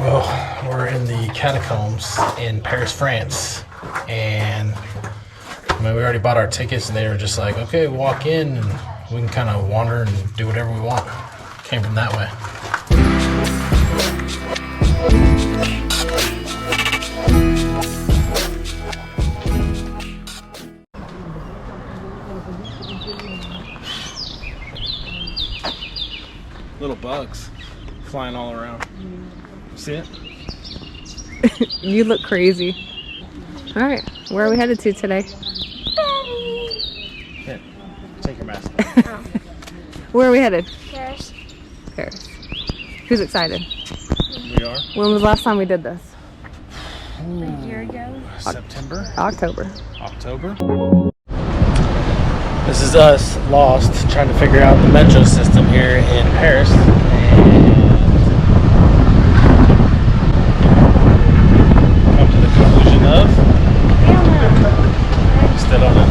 Well, we're in the Catacombs in Paris, France, and I mean, we already bought our tickets, and they were just like, okay, walk in, and we can kind of wander and do whatever we want. Came from that way. Little bugs flying all around. See it? You look crazy. All right, where are we headed to today? Here, take your mask off. Where are we headed? Paris. Paris. Who's excited? We are. When was the last time we did this? A year ago. September? October. October? This is us lost trying to figure out the metro system here in Paris. And come to the conclusion of still don't know.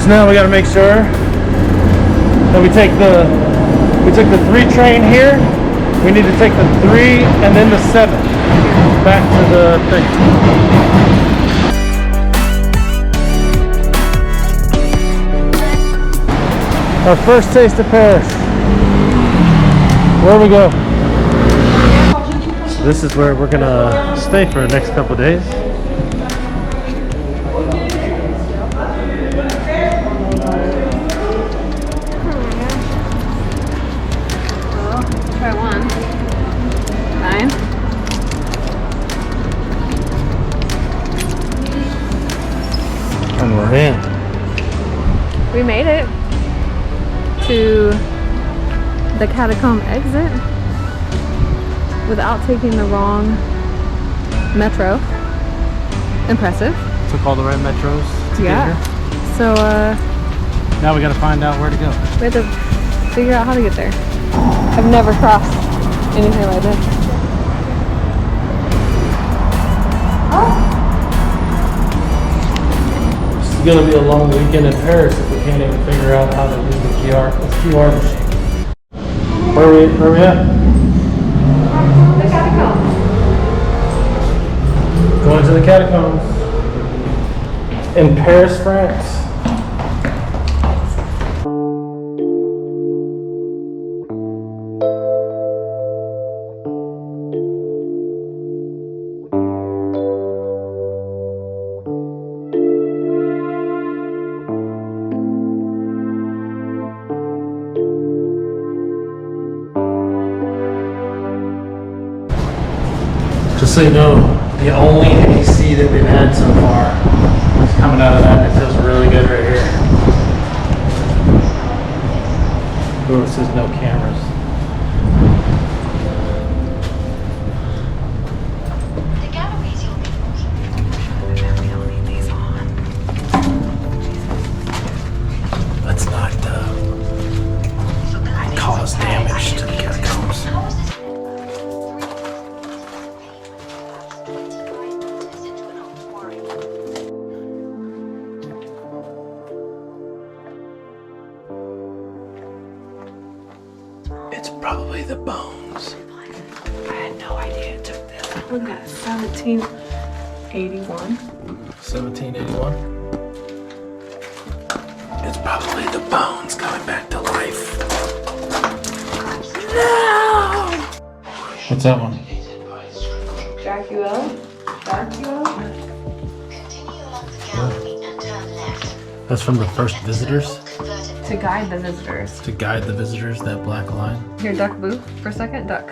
So now we got to make sure that we took the 3 train here. We need to take the 3 and then the 7 back to the thing. Our first taste of Paris. Where do we go? So this is where we're gonna stay for the next couple of days. Try one. 9. And we're in. We made it to the catacomb exit without taking the wrong metro. Impressive. Took all the right metros to get here. So Now we gotta find out where to go. we have to figure out how to get there. I've never crossed anything like this. This is gonna be a long weekend in Paris if we can't even figure out how to use the QR machine. Where are we at? The catacombs. Going to the Catacombs in Paris, France. Just so you know, the only AC that we've had so far is coming out of that. It feels really good right here. Ooh, it says no cameras. The galleries you'll be Let's not cause damage to the catacombs. It's probably the bones. I had no idea it took this. Look at 1781. 1781. It's probably the bones coming back to life. No! What's that one? Dracula. That's from the first visitors. To guide the visitors. To guide the visitors, that black line. Here, duck boo for a second. Duck.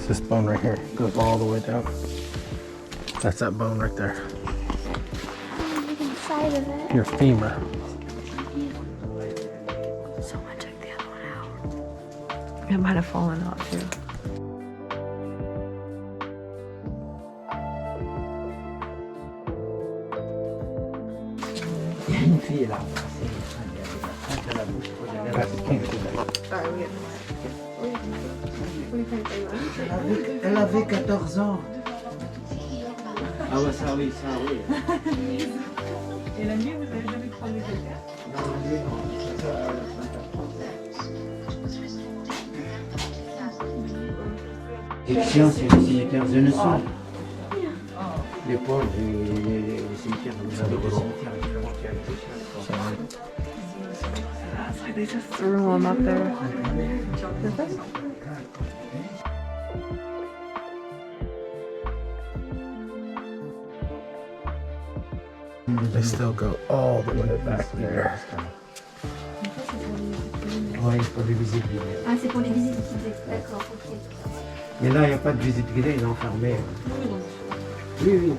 It's this bone right here. It goes all the way down. That's that bone right there. Inside of it. Your femur. Someone took the other one out. It might have fallen out too. Il y a une fille là. C'est la bouche. Sorry, we get Elle avait 14 ans. Ah ouais, ça oui, ça oui. Et la nuit, vous avez jamais croisé quelqu'un? Non, la nuit, non. Ça, les chiens, c'est les cimetières de sang. Les pauvres, les cimetières, vous avez des cimetières différents qui avec les chiens. It's like they just threw them up there. They still go all the way back there. Ouais, il faut des visites guidées. Ah, c'est pour les visites guidées. D'accord, ok. Mais là, il n'y a pas de visite guidée, ils ont fermé. Oui, oui.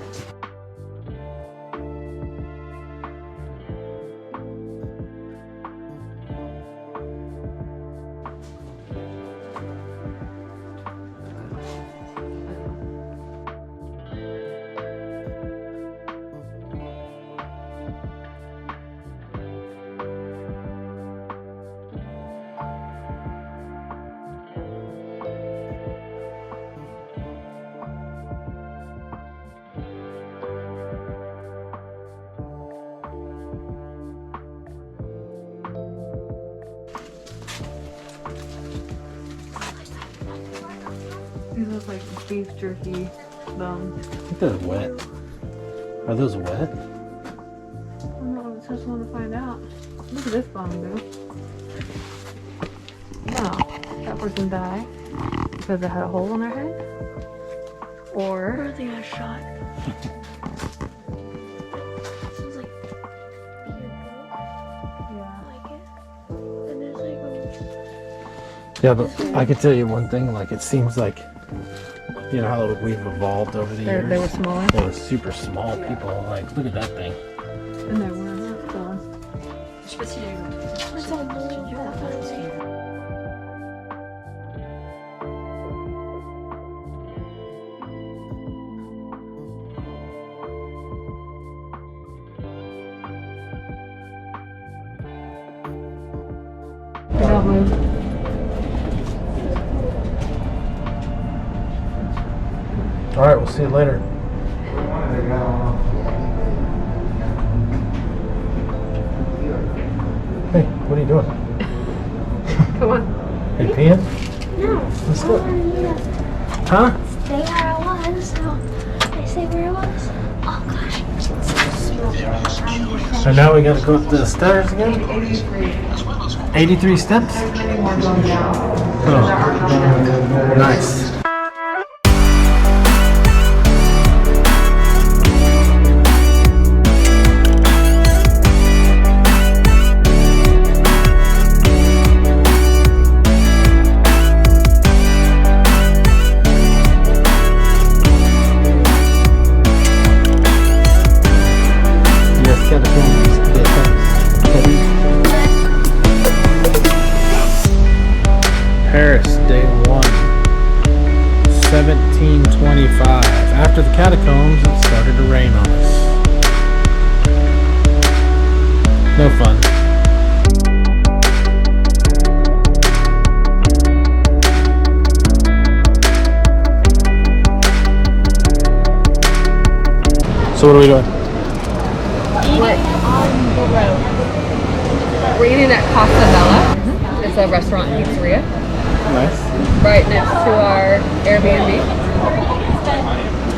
These look like beef jerky bones. I think they're wet. Are those wet? I don't know. I just want to find out. Look at this bone, dude. No, that person died because they had a hole in their head, or They got shot. Sounds like beer yeah. like it. And there's like a Yeah, but I could tell you one thing. Like, it seems like, you know how we've evolved over the years. They were smaller, They were super small people. Like, look at that thing. and they were not cool. Je sais pas s'il y a eu. C'est un bon studio à faire aussi. Don't move. All right, we'll see you later. Hey, what are you doing? Come on. Are you peeing? No. Let's I go. wanted to Huh? stay where I was, so I stay where I was. Oh gosh. So now we gotta go up the stairs again? 83 steps? Oh, nice. Yes, Catacombs. Paris, day 1, 1725. After the Catacombs, it started to rain on us. No fun. So what are we doing? We're eating at Costa Bella. It's a restaurant and pizzeria Nice. right next to our Airbnb.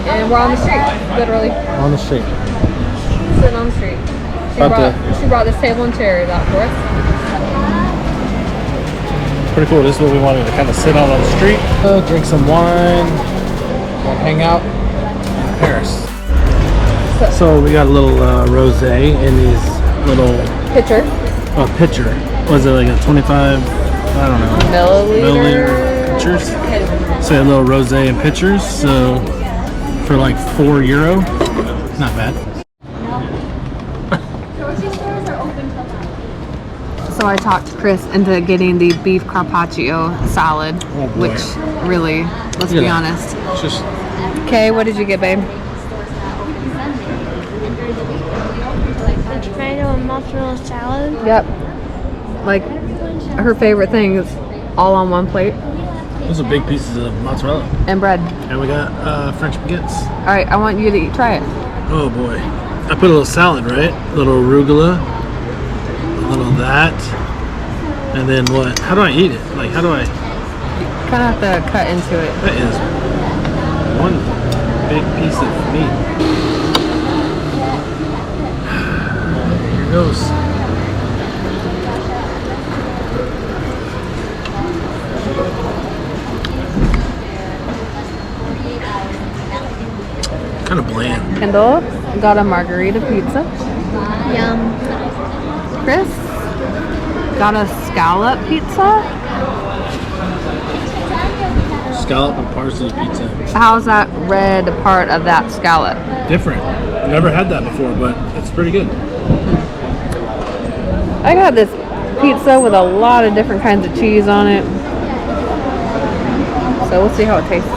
And we're on the street, literally. On the street. Sitting on the street. She brought this table and chairs out for us. Pretty cool. This is what we wanted to kind of sit on the street, drink some wine, and hang out in Paris. So we got a little rosé in these little Pitcher. pitcher. Was it like a 25? I don't know. Milliliter pitchers. So we had little rosé and pitchers. So for like €4, not bad. So I talked Chris into getting the beef carpaccio salad, Oh, boy. which really, let's be honest. It's just Okay, what did you get, babe? The tomato and mozzarella salad. Yep. Like, her favorite thing is all on one plate. those are big pieces of mozzarella. And bread. And we got French baguettes. All right, I want you to try it. Oh boy. I put a little salad, right? A little arugula. A little that. And then what? How do I eat it? Like, how do I? Kind of have to cut into it. That is one big piece of meat. Here goes. Kind of bland. Kendall got a margarita pizza. Yum. Chris got a scallop pizza. Scallop and parsley pizza. How's that red part of that scallop? Different. Never had that before, but it's pretty good. I got this pizza with a lot of different kinds of cheese on it. So we'll see how it tastes.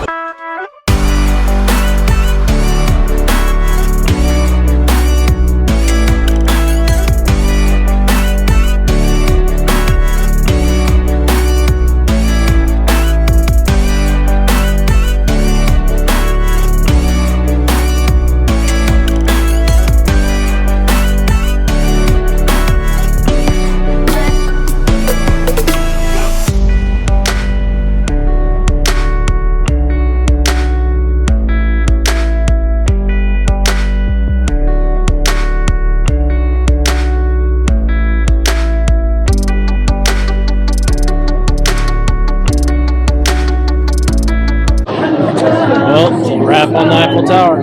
Well, wrap on the Eiffel Tower.